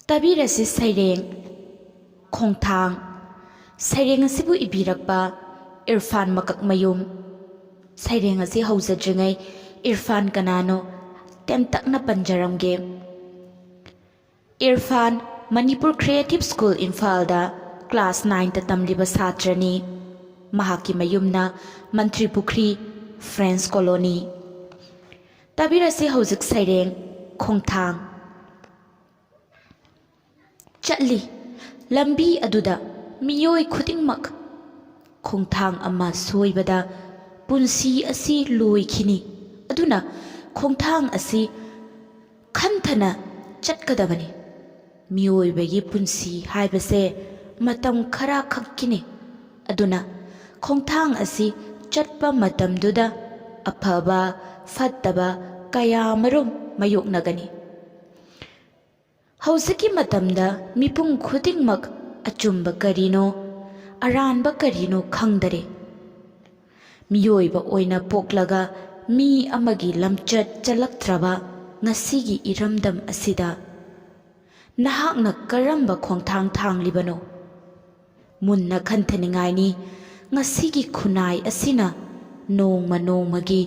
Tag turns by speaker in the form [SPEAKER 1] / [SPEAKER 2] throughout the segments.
[SPEAKER 1] ꯇꯥꯕꯤꯔꯁꯤ ꯁꯩꯔꯦꯡ ꯈꯣꯡꯊꯥꯡ ꯁꯩꯔꯦꯡ ꯑꯁꯤꯕꯨ ꯏꯕꯤꯔꯛꯄ ꯏꯔꯐꯥꯟ ꯃꯀꯛꯃꯌꯨꯝ ꯁꯩꯔꯦꯡ ꯑꯁꯤ ꯍꯧꯖꯗ꯭ꯔꯤꯉꯩ ꯏꯔꯐꯥꯟ ꯀꯅꯥꯅꯣ ꯇꯦꯟꯇꯛꯅ ꯄꯟꯖꯔꯝꯒꯦ꯫ ꯏꯔꯐꯥꯟ ꯃꯅꯤꯄꯨꯔ ꯀ꯭ꯔꯤꯌꯦꯇꯤꯚ ꯁ꯭ꯀꯨꯜ ꯏꯝꯐꯥꯜꯗ ꯀ꯭ꯂꯥꯁ 9ꯗ ꯇꯝꯂꯤꯕ ꯁꯥꯇ꯭ꯔꯅꯤ꯫ ꯃꯍꯥꯛꯀꯤ ꯃꯌꯨꯝꯅ ꯃꯟꯇ꯭ꯔꯤꯄꯨꯈ꯭ꯔꯤ ꯐ꯭ꯔꯦꯟꯁ ꯀꯣꯂꯣꯅꯤ꯫ ꯇꯥꯕꯤꯔꯁꯤ ꯍꯧꯖꯤꯛ ꯁꯩꯔꯦꯡ ꯈꯣꯡꯊꯥꯡ꯫ ꯆꯠꯂꯤ ꯂꯝꯕꯤ ꯑꯗꯨꯗ ꯃꯤꯑꯣꯏ ꯈꯨꯗꯤꯡꯃꯛ ꯈꯣꯡꯊꯥꯡ ꯑꯃ ꯁꯣꯏꯕꯗ ꯄꯨꯟꯁꯤ ꯑꯁꯤ ꯂꯣꯏꯈꯤꯅꯤ꯫ ꯑꯗꯨꯅ ꯈꯣꯡꯊꯥꯡ ꯑꯁꯤ ꯈꯟꯊꯅ ꯆꯠꯀꯗꯕꯅꯤ꯫ ꯃꯤꯑꯣꯏꯕꯒꯤ ꯄꯨꯟꯁꯤ ꯍꯥꯏꯕꯁꯦ ꯃꯇꯝ ꯈꯔ ꯈꯛꯀꯤꯅꯤ꯫ ꯑꯗꯨꯅ ꯈꯣꯡꯊꯥꯡ ꯑꯁꯤ ꯆꯠꯄ ꯃꯇꯝꯗꯨꯗ ꯑꯐꯕ ꯐꯠꯇꯕ ꯀꯌꯥꯃꯔꯨꯝ ꯃꯥꯌꯣꯛꯅꯒꯅꯤ꯫ ꯍꯧꯖꯤꯛꯀꯤ ꯃꯇꯝꯗ ꯃꯤꯄꯨꯝ ꯈꯨꯗꯤꯡꯃꯛ ꯑꯆꯨꯝꯕ ꯀꯔꯤꯅꯣ ꯑꯔꯥꯟꯕ ꯀꯔꯤꯅꯣ ꯈꯪꯗꯔꯦ꯫ ꯃꯤꯑꯣꯏꯕ ꯑꯣꯏꯅ ꯄꯣꯛꯂꯒ ꯃꯤ ꯑꯃꯒꯤ ꯂꯝꯆꯠ ꯆꯠꯂꯛꯇ꯭ꯔꯕ ꯉꯁꯤꯒꯤ ꯏꯔꯝꯗꯝ ꯑꯁꯤꯗ ꯅꯍꯥꯛꯅ ꯀꯔꯝꯕ ꯈꯣꯡꯊꯥꯡ ꯊꯥꯡꯂꯤꯕꯅꯣ? ꯃꯨꯟꯅ ꯈꯟꯊꯅꯤꯡꯉꯥꯏꯅꯤ꯫ ꯉꯁꯤꯒꯤ ꯈꯨꯟꯅꯥꯏ ꯑꯁꯤꯅ ꯅꯣꯡꯃ ꯅꯣꯡꯃꯒꯤ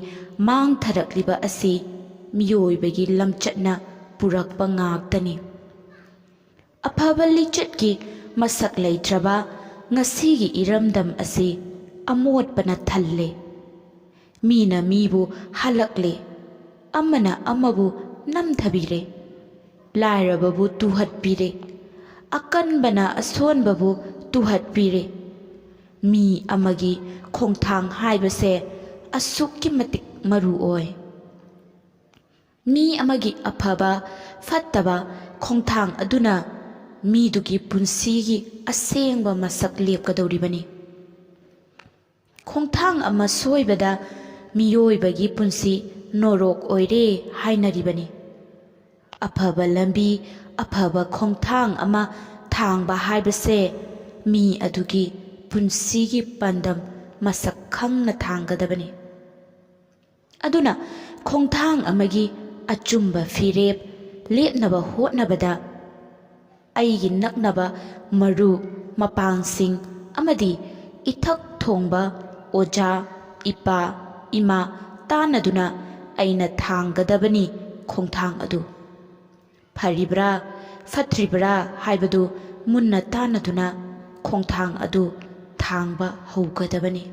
[SPEAKER 1] ꯃꯥꯡꯊꯔꯛꯂꯤꯕ ꯑꯁꯤ ꯃꯤꯑꯣꯏꯕꯒꯤ ꯂꯝꯆꯠꯅ ꯄꯨꯔꯛꯄ ꯉꯥꯛꯇꯅꯤ꯫ ꯑꯐꯕ ꯂꯤꯆꯠꯀꯤ ꯃꯁꯛ ꯂꯩꯇ꯭ꯔꯕ ꯉꯁꯤꯒꯤ ꯏꯔꯝꯗꯝ ꯑꯁꯤ ꯑꯃꯣꯠꯄꯅ ꯊꯜꯂꯦ꯫ ꯃꯤꯅ ꯃꯤꯕꯨ ꯍꯜꯂꯛꯂꯦ, ꯑꯃꯅ ꯑꯃꯕꯨ ꯅꯝꯊꯕꯤꯔꯦ, ꯂꯥꯏꯔꯕꯕꯨ ꯇꯨꯍꯠꯄꯤꯔꯦ, ꯑꯀꯟꯕꯅ ꯑꯁꯣꯟꯕꯕꯨ ꯇꯨꯍꯠꯄꯤꯔꯦ꯫ ꯃꯤ ꯑꯃꯒꯤ ꯈꯣꯡꯊꯥꯡ ꯍꯥꯏꯕꯁꯦ ꯑꯁꯨꯛꯀꯤ ꯃꯇꯤꯛ ꯃꯔꯨ ꯑꯣꯏ꯫ ꯃꯤ ꯑꯃꯒꯤ ꯑꯐꯕ ꯐꯠꯇꯕ ꯈꯣꯡꯊꯥꯡ ꯑꯗꯨꯅ ꯃꯤꯗꯨꯒꯤ ꯄꯨꯟꯁꯤꯒꯤ ꯑꯁꯦꯡꯕ ꯃꯁꯛ ꯂꯦꯞꯀꯗꯧꯔꯤꯕꯅꯤ꯫ ꯈꯣꯡꯊꯥꯡ ꯑꯃ ꯁꯣꯏꯕꯗ ꯃꯤꯑꯣꯏꯕꯒꯤ ꯄꯨꯟꯁꯤ ꯅꯣꯔꯣꯛ ꯑꯣꯏꯔꯦ ꯍꯥꯏꯅꯔꯤꯕꯅꯤ꯫ ꯑꯐꯕ ꯂꯝꯕꯤ ꯑꯐꯕ ꯈꯣꯡꯊꯥꯡ ꯑꯃ ꯊꯥꯡꯕ ꯍꯥꯏꯕꯁꯦ ꯃꯤ ꯑꯗꯨꯒꯤ ꯄꯨꯟꯁꯤꯒꯤ ꯄꯥꯟꯗꯝ ꯃꯁꯛ ꯈꯪꯅ ꯊꯥꯡꯒꯗꯕꯅꯤ꯫ ꯑꯗꯨꯅ ꯈꯣꯡꯊꯥꯡ ꯑꯃꯒꯤ ꯑꯆꯨꯝꯕ ꯐꯤꯔꯦꯞ ꯂꯦꯞꯅꯕ ꯍꯣꯠꯅꯕꯗ ꯑꯩꯒꯤ ꯅꯛꯅꯕ ꯃꯔꯨꯞ ꯃꯄꯥꯡꯁꯤꯡ ꯑꯃꯗꯤ ꯏꯊꯛ ꯊꯣꯡꯕ ꯑꯣꯖꯥ ꯏꯄꯥ ꯏꯃꯥ ꯇꯥꯟꯅꯗꯨꯅ ꯑꯩꯅ ꯊꯥꯡꯒꯗꯕꯅꯤ ꯈꯣꯡꯊꯥꯡ ꯑꯗꯨ꯫ ꯐꯔꯤꯕ꯭ꯔꯥ ꯐꯠꯇ꯭ꯔꯤꯕ꯭ꯔꯥ ꯍꯥꯏꯕꯗꯨ ꯃꯨꯟꯅ ꯇꯥꯟꯅꯗꯨꯅ ꯈꯣꯡꯊꯥꯡ ꯑꯗꯨ ꯊꯥꯡꯕ ꯍꯧꯒꯗꯕꯅꯤ꯫